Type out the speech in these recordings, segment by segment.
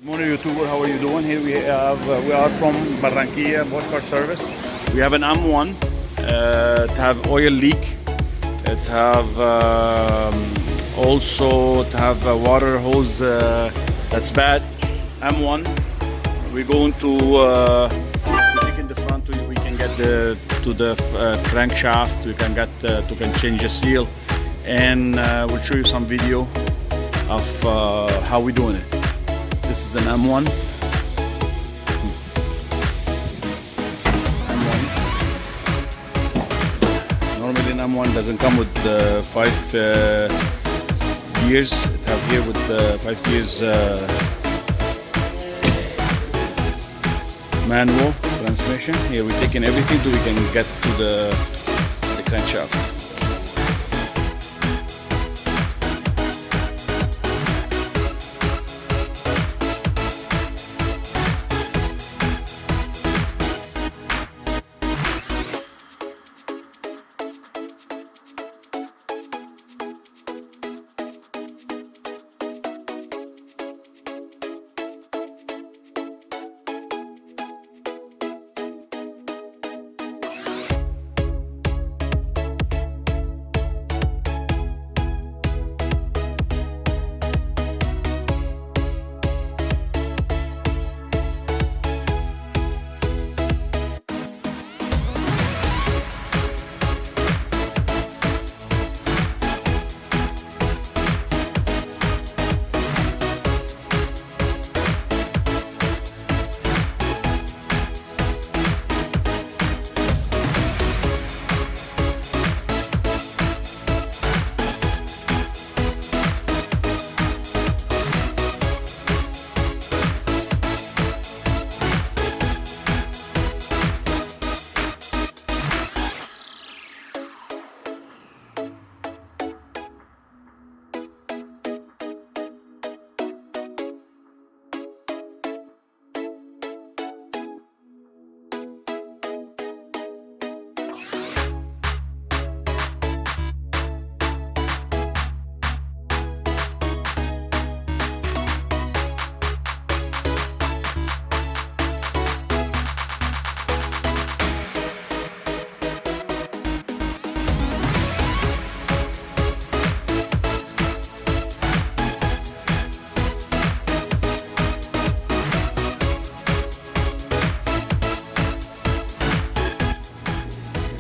Morning YouTuber, how are you doing? Here we are from Barranquilla Bosch Car Service. We have an M1. It have oil leak. It have also it have a water hose that's bad. M1. We're going to take in the front. We can get to the crankshaft. We can change the seal, and we'll show you some video of how we're doing it. This is an M1. Normally an M1 doesn't come with 5 gears. It have here with 5 gears manual transmission. Here we're taking everything so we can get to the crankshaft.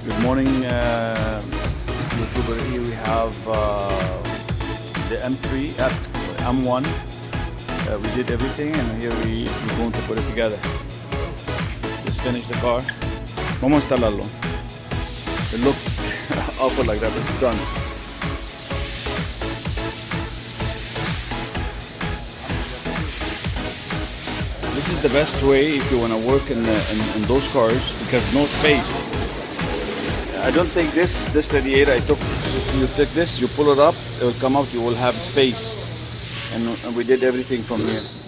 Good morning, YouTuber. Here we have the M3 at M1. We did everything, and here we're going to put it together. Just finished the car. Vamos a instalarlo. It looked awful like that, but it's done. This is the best way if you want to work in those cars, because no space. I don't think this radiator I took. You take this, you pull it up, it will come out. You will have space, and we did everything from here.